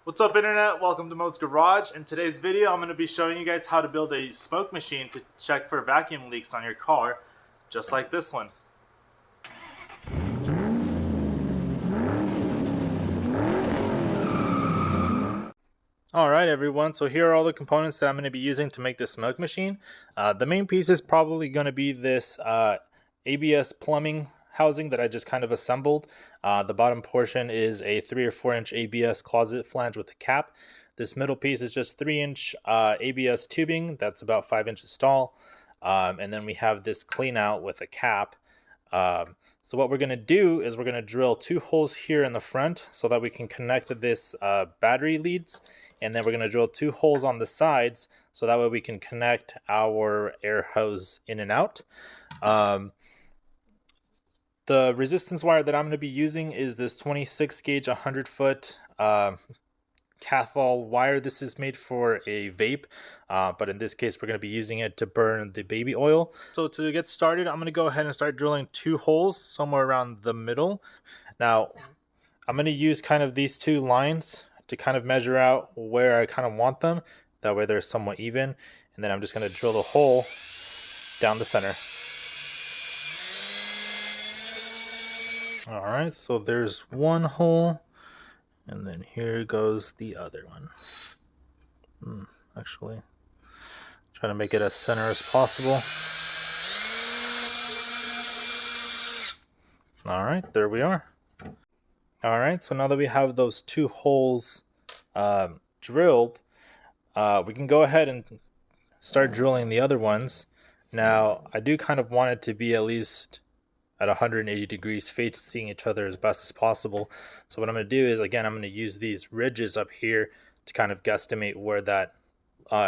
What's up, internet? Welcome to Mo's Garage. In today's video, I'm going to be showing you guys how to build a smoke machine to check for vacuum leaks on your car, just like this one. Alright everyone, so here are all the components that I'm going to be using to make this smoke machine. The main piece is probably going to be this ABS plumbing housing that I just kind of assembled. The bottom portion is a 3 or 4 inch ABS closet flange with a cap. This middle piece is just 3-inch ABS tubing that's about 5 inches tall. And then we have this clean out with a cap. So what we're going to do is we're going to drill 2 holes here in the front so that we can connect this battery leads. And then we're going to drill 2 holes on the sides so that way we can connect our air hose in and out. The resistance wire that I'm going to be using is this 26 gauge 100 foot Cathol wire. This is made for a vape, but in this case we're going to be using it to burn the baby oil. So to get started, I'm going to go ahead and start drilling 2 holes somewhere around the middle. Now I'm going to use kind of these 2 lines to kind of measure out where I kind of want them. That way they're somewhat even. And then I'm just going to drill the hole down the center. Alright, so there's one hole, and then here goes the other one. Actually, try to make it as center as possible. Alright, there we are. Alright, so now that we have those 2 holes drilled, we can go ahead and start drilling the other ones. Now, I do kind of want it to be at least at 180 degrees facing each other as best as possible. So what I'm going to do is, again, I'm going to use these ridges up here to kind of guesstimate where that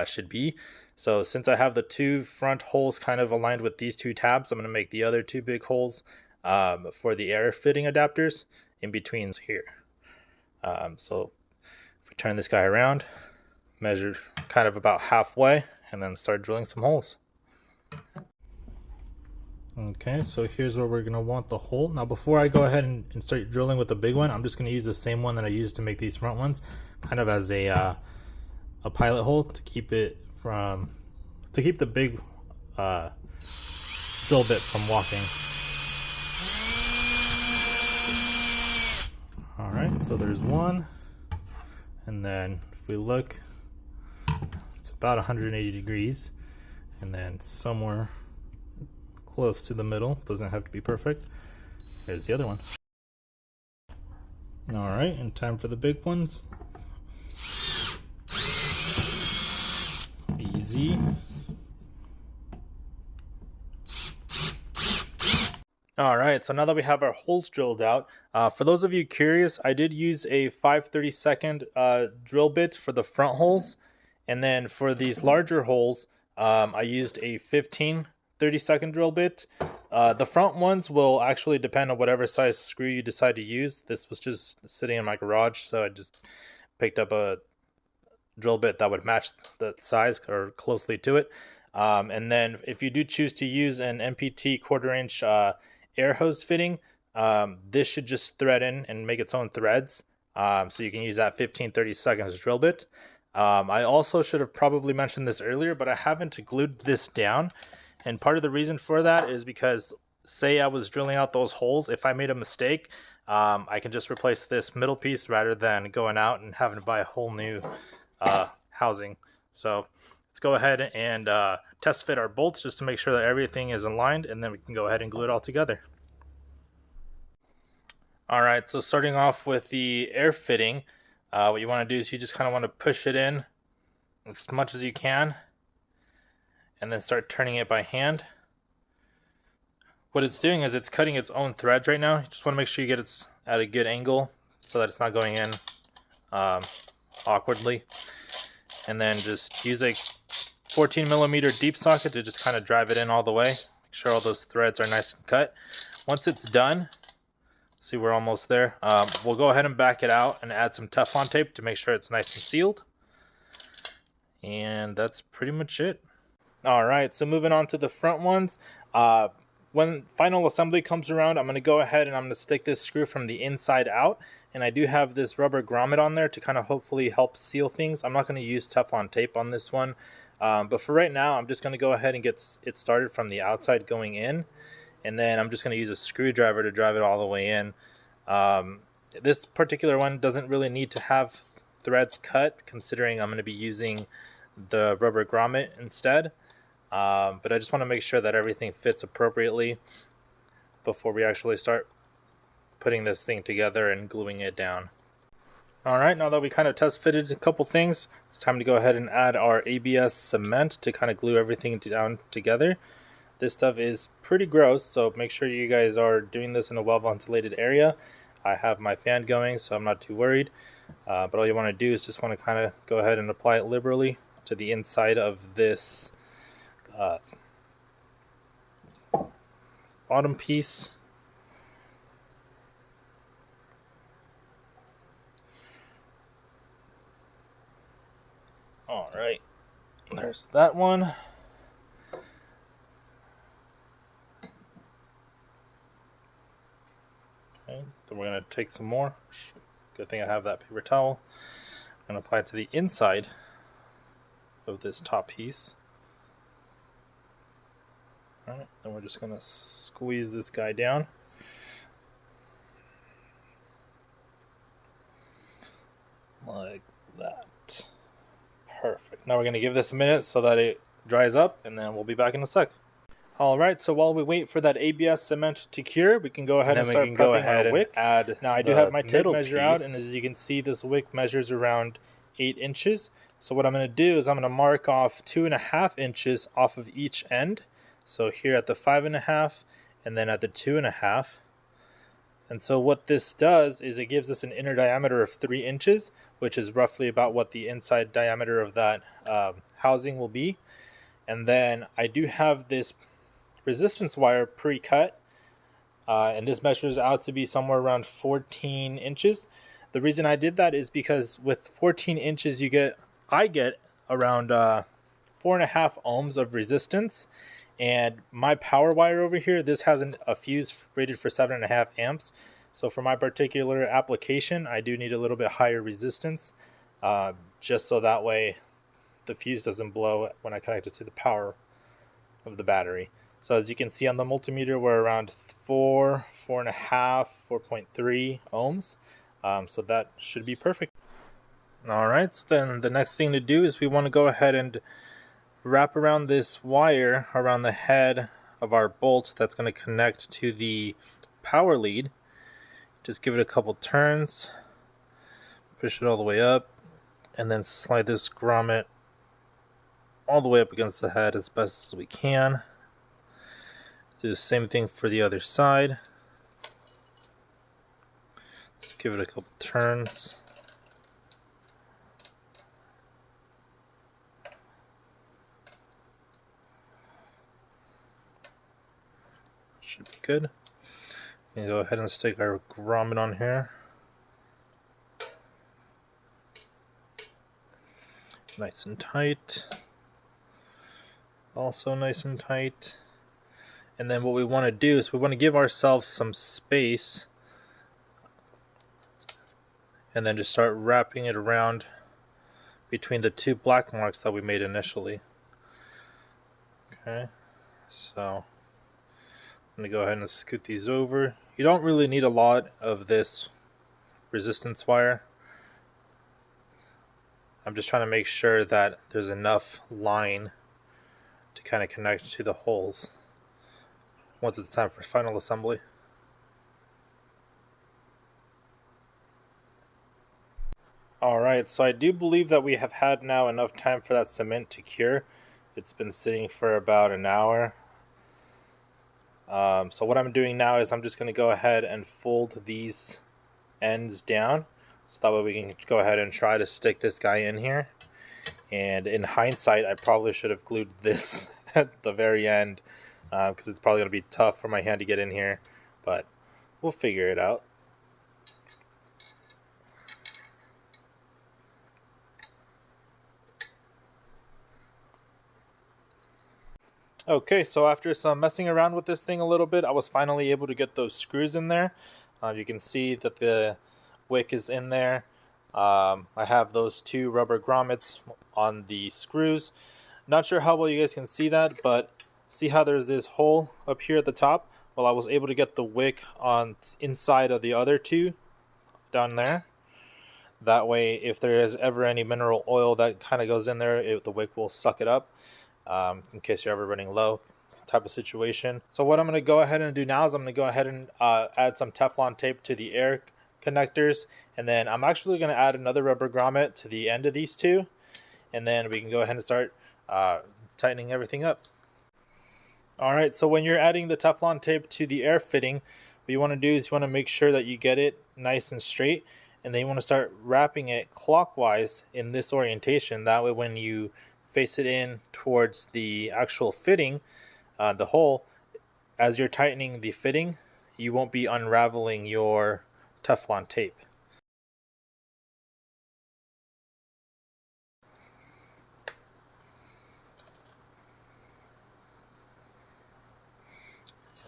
should be. So since I have the 2 front holes kind of aligned with these 2 tabs, I'm going to make the other 2 big holes for the air fitting adapters in between here. So if we turn this guy around, measure kind of about halfway, and then start drilling some holes. Okay, so here's where we're going to want the hole. Now before I go ahead and start drilling with the big one, I'm just going to use the same one that I used to make these front ones, kind of as a pilot hole to keep the big drill bit from walking. Alright, so there's one, and then if we look, it's about 180 degrees, and then somewhere close to the middle, doesn't have to be perfect. There's the other one. Alright, and time for the big ones. Easy. Alright, so now that we have our holes drilled out, for those of you curious, I did use a 5/32 drill bit for the front holes, and then for these larger holes, I used a 15/32 drill bit. The front ones will actually depend on whatever size screw you decide to use. This was just sitting in my garage, so I just picked up a drill bit that would match the size or closely to it. And then if you do choose to use an MPT 1/4 inch air hose fitting, this should just thread in and make its own threads. So you can use that 15/32 drill bit. I also should have probably mentioned this earlier, but I haven't glued this down. And part of the reason for that is because, say I was drilling out those holes, if I made a mistake, I can just replace this middle piece rather than going out and having to buy a whole new housing. So let's go ahead and test fit our bolts just to make sure that everything is aligned, and then we can go ahead and glue it all together. Alright, so starting off with the air fitting, what you want to do is you just kind of want to push it in as much as you can, and then start turning it by hand. What it's doing is it's cutting its own threads right now. You just want to make sure you get it at a good angle so that it's not going in awkwardly. And then just use a 14mm deep socket to just kind of drive it in all the way. Make sure all those threads are nice and cut. Once it's done, see, we're almost there. We'll go ahead and back it out and add some Teflon tape to make sure it's nice and sealed. And that's pretty much it. Alright, so moving on to the front ones. when final assembly comes around, I'm going to go ahead and I'm going to stick this screw from the inside out. And I do have this rubber grommet on there to kind of hopefully help seal things. I'm not going to use Teflon tape on this one. But for right now, I'm just going to go ahead and get it started from the outside going in. And then I'm just going to use a screwdriver to drive it all the way in. This particular one doesn't really need to have threads cut, considering I'm going to be using the rubber grommet instead. But I just want to make sure that everything fits appropriately before we actually start putting this thing together and gluing it down. Alright, now that we kind of test fitted a couple things, it's time to go ahead and add our ABS cement to kind of glue everything down together. This stuff is pretty gross, so make sure you guys are doing this in a well-ventilated area. I have my fan going, so I'm not too worried. But all you want to do is just want to kind of go ahead and apply it liberally to the inside of this bottom piece. All right, there's that one. Okay, then we're going to take some more. Good thing I have that paper towel. I'm going to apply it to the inside of this top piece. All right, then we're just going to squeeze this guy down. Like that. Perfect. Now we're going to give this a minute so that it dries up, and then we'll be back in a sec. Alright, so while we wait for that ABS cement to cure, we can go ahead and start prepping our wick. Now I do have my tape measure out, and as you can see, this wick measures around 8 inches. So what I'm going to do is I'm going to mark off 2.5 inches off of each end. So here at the 5.5, and then at the 2.5. And so what this does is it gives us an inner diameter of 3 inches, which is roughly about what the inside diameter of that housing will be. And then I do have this resistance wire pre-cut, and this measures out to be somewhere around 14 inches. The reason I did that is because with 14 inches I get around 4.5 ohms of resistance, and my power wire over here, this has a fuse rated for 7.5 amps. So for my particular application, I do need a little bit higher resistance, just so that way the fuse doesn't blow when I connect it to the power of the battery. So as you can see on the multimeter, we're around 4.5, 4.3 ohms. So that should be perfect. All right, so then the next thing to do is we want to go ahead and wrap around this wire around the head of our bolt that's going to connect to the power lead. Just give it a couple turns, push it all the way up, and then slide this grommet all the way up against the head as best as we can. Do the same thing for the other side. Just give it a couple turns. Should be good. And go ahead and stick our grommet on here. Nice and tight. Also nice and tight. And then what we want to do is we want to give ourselves some space, and then just start wrapping it around between the two black marks that we made initially. Okay, so I'm going to go ahead and scoot these over. You don't really need a lot of this resistance wire. I'm just trying to make sure that there's enough line to kind of connect to the holes once it's time for final assembly. Alright, so I do believe that we have had now enough time for that cement to cure. It's been sitting for about an hour. So what I'm doing now is I'm just going to go ahead and fold these ends down, so that way we can go ahead and try to stick this guy in here. And in hindsight, I probably should have glued this at the very end, because it's probably going to be tough for my hand to get in here, but we'll figure it out. Okay, so after some messing around with this thing a little bit, I was finally able to get those screws in there. You can see that the wick is in there. I have those two rubber grommets on the screws. Not sure how well you guys can see that, but see how there's this hole up here at the top? Well, I was able to get the wick on inside of the other two down there. That way, if there is ever any mineral oil that kind of goes in there, the wick will suck it up. In case you're ever running low type of situation. So what I'm going to go ahead and do now is I'm going to go ahead and add some Teflon tape to the air connectors, and then I'm actually going to add another rubber grommet to the end of these two, and then we can go ahead and start tightening everything up. Alright, so when you're adding the Teflon tape to the air fitting, what you want to do is you want to make sure that you get it nice and straight, and then you want to start wrapping it clockwise in this orientation. That way when you face it in towards the actual fitting, the hole, as you're tightening the fitting, you won't be unraveling your Teflon tape.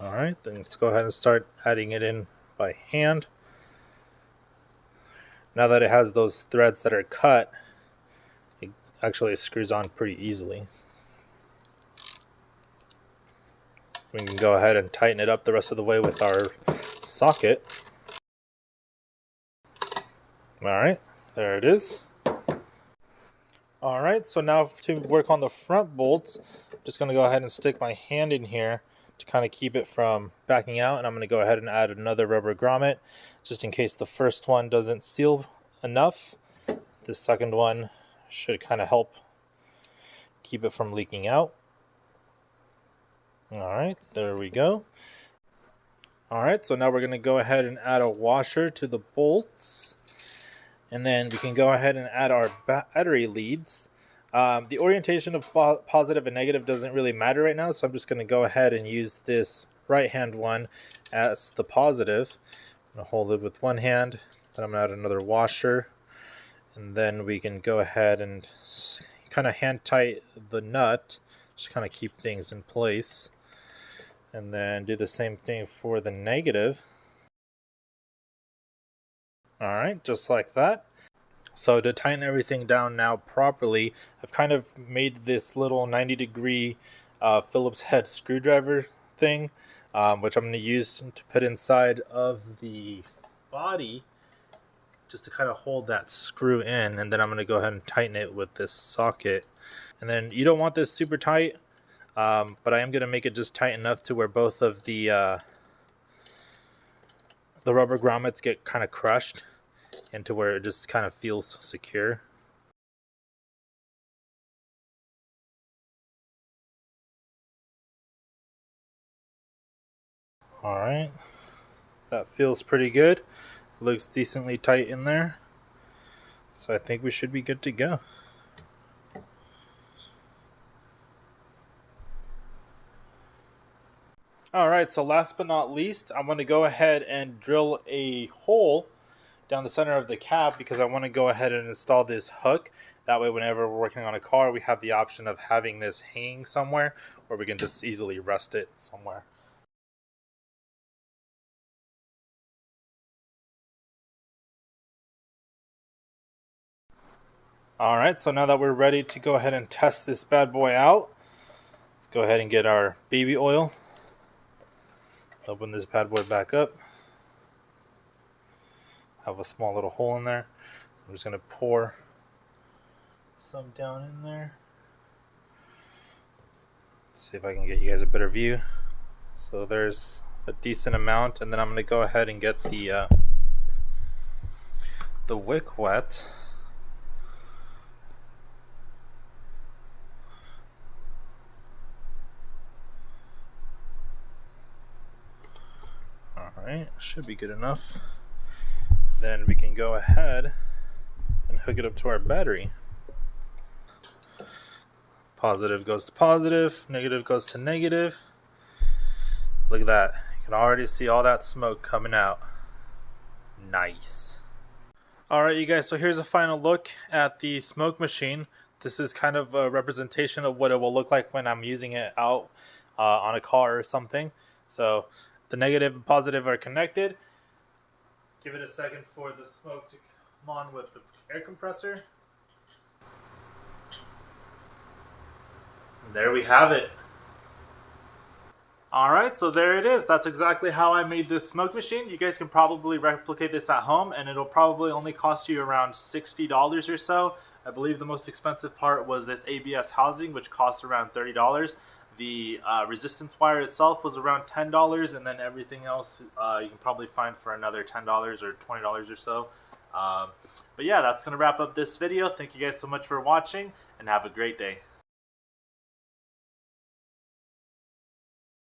Alright, then let's go ahead and start adding it in by hand. Now that it has those threads that are cut, it actually screws on pretty easily. We can go ahead and tighten it up the rest of the way with our socket. Alright, there it is. Alright, so now to work on the front bolts, I'm just going to go ahead and stick my hand in here to kind of keep it from backing out, and I'm going to go ahead and add another rubber grommet just in case the first one doesn't seal enough. The second one should kind of help keep it from leaking out. Alright, there we go. Alright, so now we're going to go ahead and add a washer to the bolts. And then we can go ahead and add our battery leads. The orientation of positive and negative doesn't really matter right now, so I'm just going to go ahead and use this right-hand one as the positive. I'm going to hold it with one hand, then I'm going to add another washer, and then we can go ahead and kind of hand tight the nut, just kind of keep things in place. And then do the same thing for the negative. Alright, just like that. So to tighten everything down now properly, I've kind of made this little 90-degree Phillips head screwdriver thing, which I'm going to use to put inside of the body just to kind of hold that screw in, and then I'm going to go ahead and tighten it with this socket. And then you don't want this super tight, but I am going to make it just tight enough to where both of the rubber grommets get kind of crushed into where it just kind of feels secure. Alright, that feels pretty good. Looks decently tight in there. So I think we should be good to go. Alright, so last but not least, I'm going to go ahead and drill a hole down the center of the cab because I want to go ahead and install this hook. That way whenever we're working on a car, we have the option of having this hanging somewhere, or we can just easily rest it somewhere. Alright, so now that we're ready to go ahead and test this bad boy out, let's go ahead and get our baby oil. Open this bad boy back up. Have a small little hole in there. I'm just going to pour some down in there. See if I can get you guys a better view. So there's a decent amount, and then I'm going to go ahead and get the wick wet. Alright, should be good enough. Then we can go ahead and hook it up to our battery. Positive goes to positive, negative goes to negative. Look at that. You can already see all that smoke coming out. Nice. Alright you guys, so here's a final look at the smoke machine. this is kind of a representation of what it will look like when I'm using it out on a car or something. So the negative and positive are connected. Give it a second for the smoke to come on with the air compressor. And there we have it. Alright, so there it is. That's exactly how I made this smoke machine. You guys can probably replicate this at home, and it'll probably only cost you around $60 or so. I believe the most expensive part was this ABS housing, which cost around $30. The resistance wire itself was around $10, and then everything else you can probably find for another $10 or $20 or so. But yeah, that's going to wrap up this video. Thank you guys so much for watching, and have a great day.